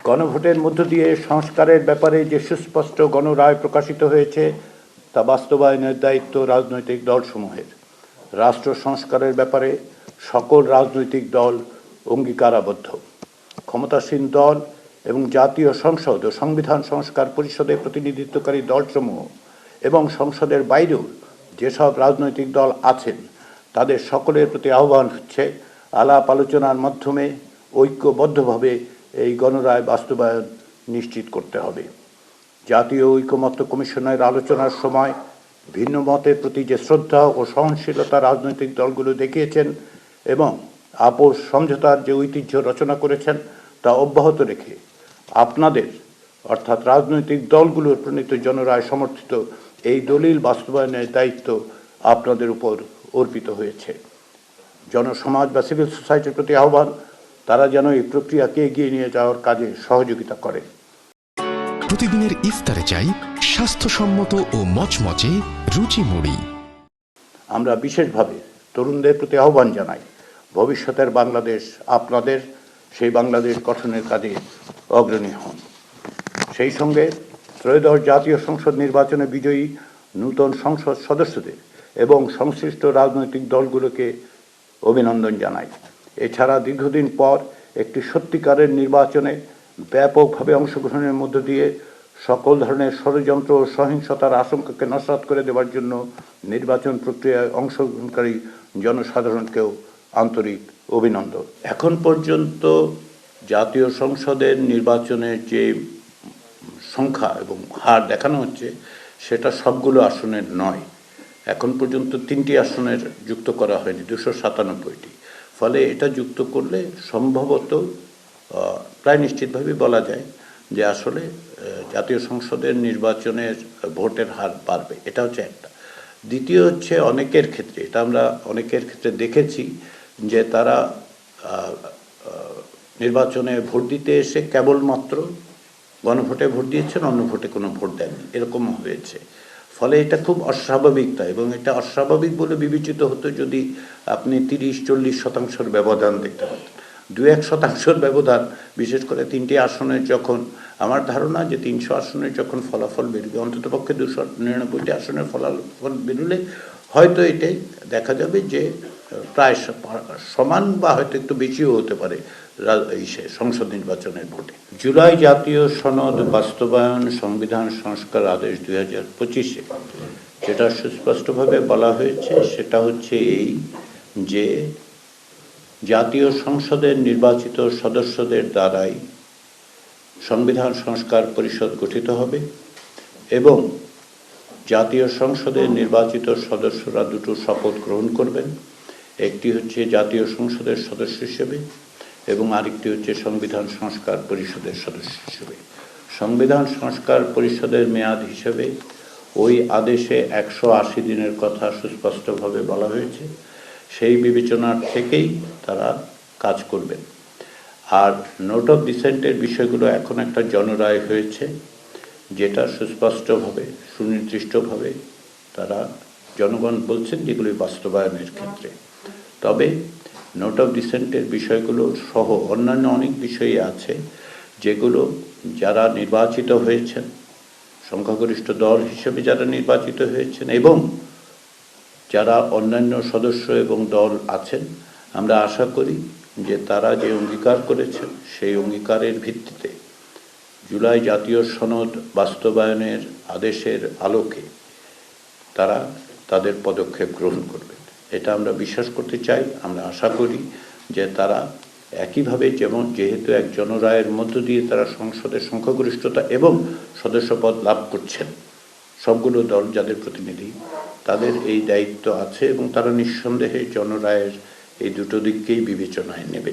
গণভোটের মধ্য দিয়ে সংস্কারের ব্যাপারে যে সুস্পষ্ট গণরায় প্রকাশিত হয়েছে তা বাস্তবায়নের দায়িত্ব রাজনৈতিক দলসমূহের। রাষ্ট্র সংস্কারের ব্যাপারে সকল রাজনৈতিক দল অঙ্গীকারাবদ্ধ। ক্ষমতাসীন দল এবং জাতীয় সংসদ ও সংবিধান সংস্কার পরিষদে প্রতিনিধিত্বকারী দলসমূহ এবং সংসদের বাইরেও যেসব রাজনৈতিক দল আছেন তাদের সকলের প্রতি আহ্বান হচ্ছে আলাপ আলোচনার মাধ্যমে ঐক্যবদ্ধভাবে এই গণরায় বাস্তবায়ন নিশ্চিত করতে হবে। জাতীয় ঐকমত্য কমিশনের আলোচনার সময় ভিন্ন মতের প্রতি যে শ্রদ্ধা ও সহনশীলতা রাজনৈতিক দলগুলো দেখিয়েছেন এবং আপোষ সমঝোতার যে ঐতিহ্য রচনা করেছেন তা অব্যাহত রেখে আপনাদের অর্থাৎ রাজনৈতিক দলগুলোর প্রণীত জনরায় সমর্থিত এই দলিল বাস্তবায়নের দায়িত্ব আপনাদের উপর অর্পিত হয়েছে। জনসমাজ বা সিভিল সোসাইটির প্রতি আহ্বান, তারা যেন এই প্রক্রিয়াকে এগিয়ে নিয়ে যাওয়ার কাজে সহযোগিতা করে। প্রতিদিনের ইফতারে চাই স্বাস্থ্যসম্মত ও মচমচে রুচি মুড়ি। আমরা বিশেষভাবে তরুণদের প্রতি আহ্বান জানাই, ভবিষ্যতের বাংলাদেশ আপনাদের, সেই বাংলাদেশ গঠনের কাজে অগ্রণী হন। সেই সঙ্গে ত্রয়োদশ জাতীয় সংসদ নির্বাচনে বিজয়ী নূতন সংসদ সদস্যদের এবং সংশ্লিষ্ট রাজনৈতিক দলগুলোকে অভিনন্দন জানাই। এছাড়া দীর্ঘদিন পর একটি সত্যিকারের নির্বাচনে ব্যাপকভাবে অংশগ্রহণের মধ্য দিয়ে সকল ধরনের ষড়যন্ত্র ও সহিংসতার আশঙ্কাকে নস্যাৎ করে দেওয়ার জন্য নির্বাচন প্রক্রিয়ায় অংশগ্রহণকারী জনসাধারণকেও আন্তরিক অভিনন্দন। এখন পর্যন্ত জাতীয় সংসদের নির্বাচনের যে সংখ্যা এবং হার দেখানো হচ্ছে সেটা সবগুলো আসনের নয়। এখন পর্যন্ত 3টি আসনের যুক্ত করা হয়নি, 297টি। ফলে এটা যুক্ত করলে সম্ভবত প্রায় নিশ্চিতভাবে বলা যায় যে আসলে জাতীয় সংসদের নির্বাচনের ভোটের হার বাড়বে। এটা হচ্ছে একটা। দ্বিতীয় হচ্ছে অনেকের ক্ষেত্রে, এটা আমরা অনেকের ক্ষেত্রে দেখেছি যে তারা নির্বাচনে ভোট দিতে এসে কেবলমাত্র গণভোটে ভোট দিয়েছেন, অন্য ভোটে কোনো ভোট দেননি, এরকম হয়েছে। ফলে এটা খুব অস্বাভাবিকতা, এবং এটা অস্বাভাবিক বলে বিবেচিত হতো যদি আপনি 30-40% ব্যবধান দেখতে পাতেন। 2-1% ব্যবধান, বিশেষ করে 3টি আসনের যখন, আমার ধারণা যে 300 আসনের যখন ফলাফল বেরোবে, অন্ততপক্ষে 299টি আসনের ফলাফল বেরোলে হয়তো এটাই দেখা যাবে যে প্রায় সমান বা হয়তো একটু বেশিও হতে পারে এই সংসদ নির্বাচনের ভোটে। জুলাই জাতীয় সনদ বাস্তবায়ন সংবিধান সংস্কার আদেশ 2025-এ যেটা সুস্পষ্টভাবে বলা হয়েছে সেটা হচ্ছে এই যে জাতীয় সংসদের নির্বাচিত সদস্যদের দ্বারাই সংবিধান সংস্কার পরিষদ গঠিত হবে এবং জাতীয় সংসদের নির্বাচিত সদস্যরা দুটো শপথ গ্রহণ করবেন। একটি হচ্ছে জাতীয় সংসদের সদস্য হিসেবে এবং আরেকটি হচ্ছে সংবিধান সংস্কার পরিষদের সদস্য হিসেবে। সংবিধান সংস্কার পরিষদের মেয়াদ হিসেবে ওই আদেশে 180 দিনের কথা সুস্পষ্টভাবে বলা হয়েছে। সেই বিবেচনার থেকেই তারা কাজ করবেন। আর নোট অফ ডিসেন্টের বিষয়গুলো এখন একটা জনরায় হয়েছে, যেটা সুস্পষ্টভাবে সুনির্দিষ্টভাবে তারা জনগণ বলছেন যেগুলি বাস্তবায়নের ক্ষেত্রে। তবে নোট অফ ডিসেন্টের বিষয়গুলো সহ অন্যান্য অনেক বিষয়ই আছে যেগুলো যারা নির্বাচিত হয়েছেন, সংখ্যাগরিষ্ঠ দল হিসেবে যারা নির্বাচিত হয়েছেন এবং যারা অন্যান্য সদস্য এবং দল আছেন, আমরা আশা করি যে তারা যে অঙ্গীকার করেছেন সেই অঙ্গীকারের ভিত্তিতে জুলাই জাতীয় সনদ বাস্তবায়নের আদেশের আলোকে তারা তাদের পদক্ষেপ গ্রহণ করবেন। এটা আমরা বিশ্বাস করতে চাই। আমরা আশা করি যে তারা একইভাবে যেহেতু এক জনরায়ের মধ্য দিয়ে তারা সংসদের সংখ্যাগরিষ্ঠতা এবং সদস্যপদ লাভ করছেন, সবগুলো দল যাদের প্রতিনিধি, তাদের এই দায়িত্ব আছে এবং তারা নিঃসন্দেহে জনরায়ের এই দুটো দিককেই বিবেচনায় নেবে।